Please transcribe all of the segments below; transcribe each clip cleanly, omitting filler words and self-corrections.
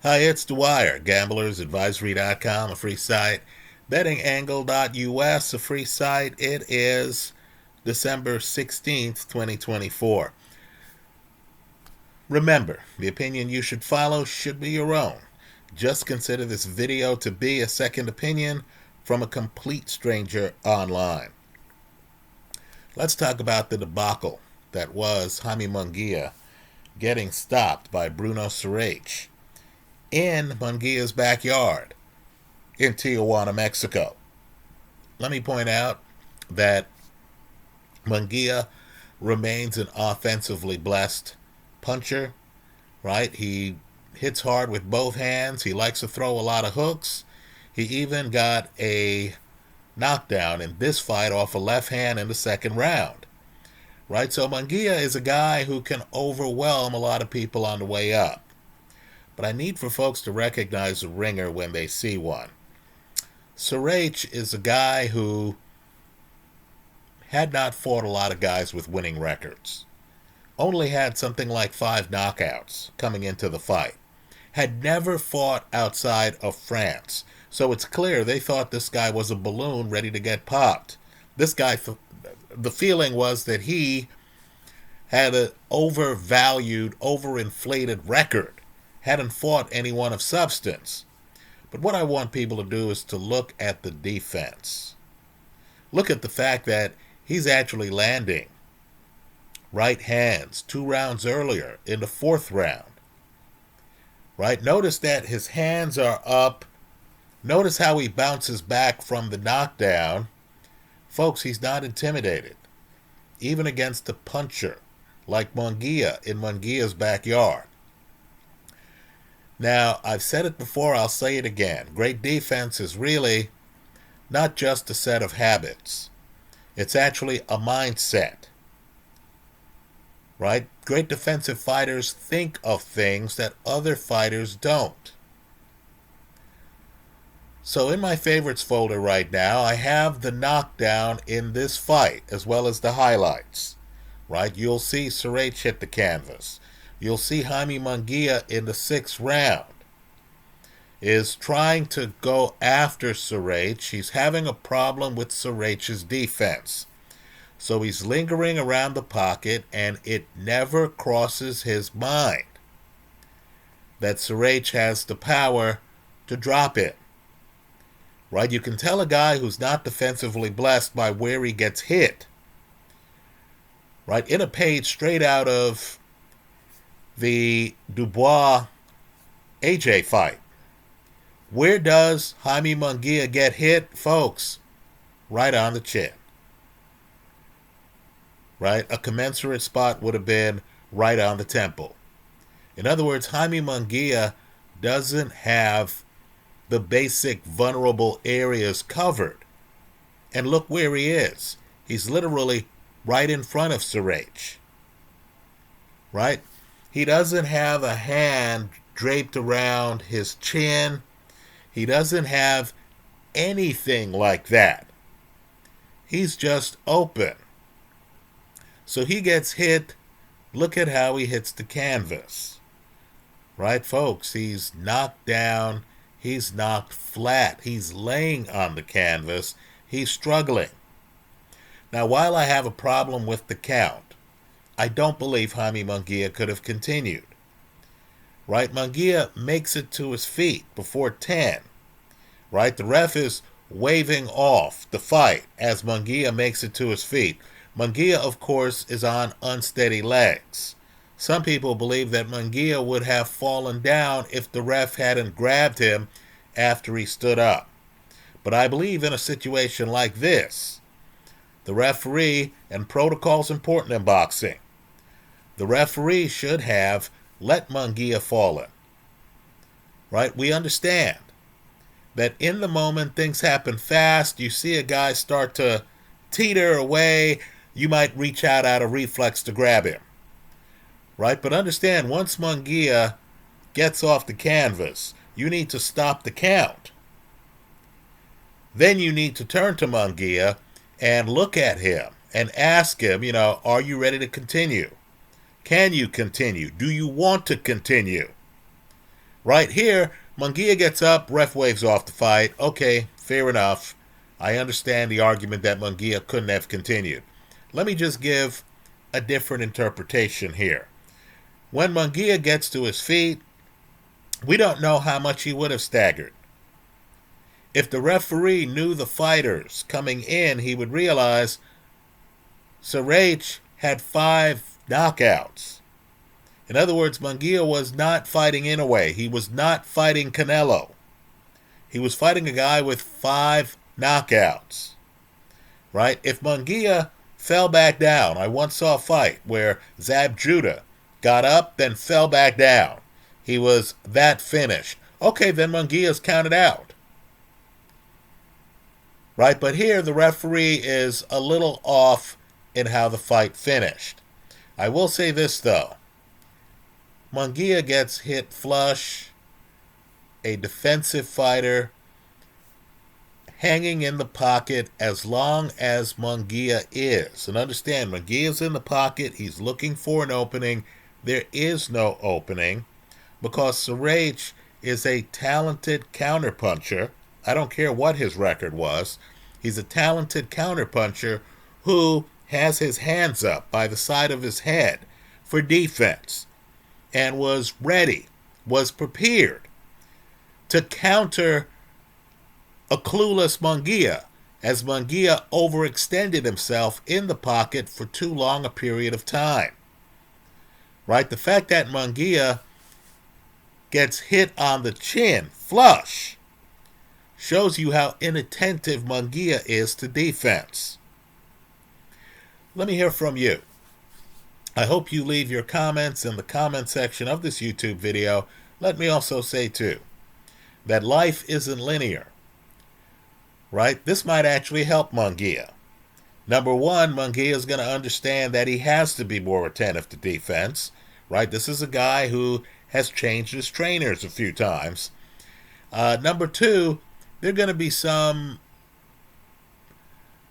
Hi, it's Dwyer, gamblersadvisory.com, a free site, bettingangle.us, a free site. It is December 16th, 2024. Remember, the opinion you should follow should be your own. Just consider this video to be a second opinion from a complete stranger online. Let's talk about the debacle that was Jaime Munguia getting stopped by Bruno Sur in Munguia's backyard in Tijuana, Mexico. Let me point out that Munguia remains an offensively blessed puncher, right? He hits hard with both hands. He likes to throw a lot of hooks. He even got a knockdown in this fight off a left hand in the second round, right? So Munguia is a guy who can overwhelm a lot of people on the way up. But I need for folks to recognize a ringer when they see one. Surace is a guy who had not fought a lot of guys with winning records. Only had something like 5 knockouts coming into the fight. Had never fought outside of France. So it's clear they thought this guy was a balloon ready to get popped. This guy, the feeling was that he had an overvalued, overinflated record. Hadn't fought anyone of substance. But what I want people to do is to look at the defense. Look at the fact that he's actually landing right hands 2 rounds earlier in the 4th round. Right? Notice that his hands are up. Notice how he bounces back from the knockdown. Folks, he's not intimidated. Even against a puncher like Munguia in Munguia's backyard. Now, I've said it before, I'll say it again. Great defense is really not just a set of habits. It's actually a mindset. Right? Great defensive fighters think of things that other fighters don't. So in my favorites folder right now, I have the knockdown in this fight, as well as the highlights. Right? You'll see Surace hit the canvas. You'll see Jaime Munguia in the 6th round is trying to go after Surace. He's having a problem with Surace's defense. So he's lingering around the pocket, and it never crosses his mind that Surace has the power to drop it. Right? You can tell a guy who's not defensively blessed by where he gets hit. Right? In a page straight out of the Dubois AJ fight. Where does Jaime Munguia get hit? Folks, right on the chin. Right? A commensurate spot would have been right on the temple. In other words, Jaime Munguia doesn't have the basic vulnerable areas covered. And look where he is. He's literally right in front of Surace. Right? He doesn't have a hand draped around his chin. He doesn't have anything like that. He's just open. So he gets hit. Look at how he hits the canvas. Right, folks? He's knocked down. He's knocked flat. He's laying on the canvas. He's struggling. Now, while I have a problem with the count, I don't believe Jaime Munguia could have continued. Right? Munguia makes it to his feet before 10. Right? The ref is waving off the fight as Munguia makes it to his feet. Munguia, of course, is on unsteady legs. Some people believe that Munguia would have fallen down if the ref hadn't grabbed him after he stood up. But I believe in a situation like this, the referee, and protocol's important in boxing, the referee should have let Munguia fall in. Right? We understand that in the moment things happen fast. You see a guy start to teeter away. You might reach out of reflex to grab him. Right? But understand, once Munguia gets off the canvas, you need to stop the count. Then you need to turn to Munguia and look at him and ask him, are you ready to continue? Can you continue? Do you want to continue? Right here, Munguia gets up, ref waves off the fight. Okay, fair enough. I understand the argument that Munguia couldn't have continued. Let me just give a different interpretation here. When Munguia gets to his feet, we don't know how much he would have staggered. If the referee knew the fighters coming in, he would realize Surace had 5 knockouts. In other words, Munguia was not fighting in a way. He was not fighting Canelo. He was fighting a guy with 5 knockouts. Right? If Munguia fell back down, I once saw a fight where Zab Judah got up, then fell back down. He was that finished. Okay, then Munguia's counted out. Right? But here the referee is a little off in how the fight finished. I will say this, though. Munguia gets hit flush, a defensive fighter, hanging in the pocket as long as Munguia is. And understand, Munguia's in the pocket. He's looking for an opening. There is no opening because Surace is a talented counterpuncher. I don't care what his record was. He's a talented counterpuncher who has his hands up by the side of his head for defense and was ready, was prepared to counter a clueless Munguia as Munguia overextended himself in the pocket for too long a period of time. Right? The fact that Munguia gets hit on the chin, flush, shows you how inattentive Munguia is to defense. Let me hear from you. I hope you leave your comments in the comment section of this YouTube video. Let me also say, too, that life isn't linear. Right? This might actually help Munguia. Number one, Munguia is going to understand that he has to be more attentive to defense. Right? This is a guy who has changed his trainers a few times. Number two, there are going to be some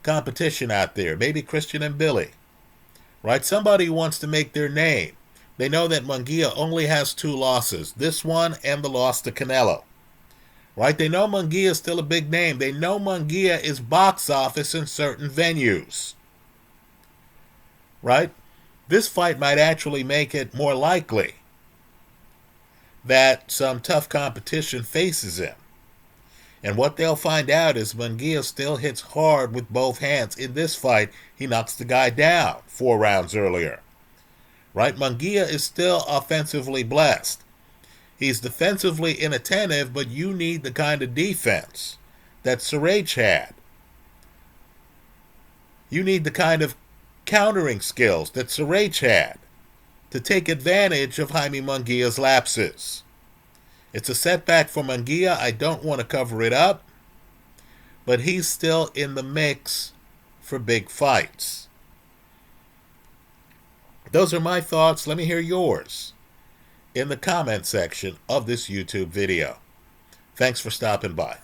competition out there. Maybe Christian and Billy. Right? Somebody who wants to make their name. They know that Munguia only has 2 losses. This one and the loss to Canelo. Right? They know Munguia is still a big name. They know Munguia is box office in certain venues. Right? This fight might actually make it more likely that some tough competition faces him. And what they'll find out is Munguia still hits hard with both hands. In this fight, he knocks the guy down 4 rounds earlier. Right? Munguia is still offensively blessed. He's defensively inattentive, but you need the kind of defense that Surace had. You need the kind of countering skills that Surace had to take advantage of Jaime Munguia's lapses. It's a setback for Munguia. I don't want to cover it up, but he's still in the mix for big fights. Those are my thoughts. Let me hear yours in the comment section of this YouTube video. Thanks for stopping by.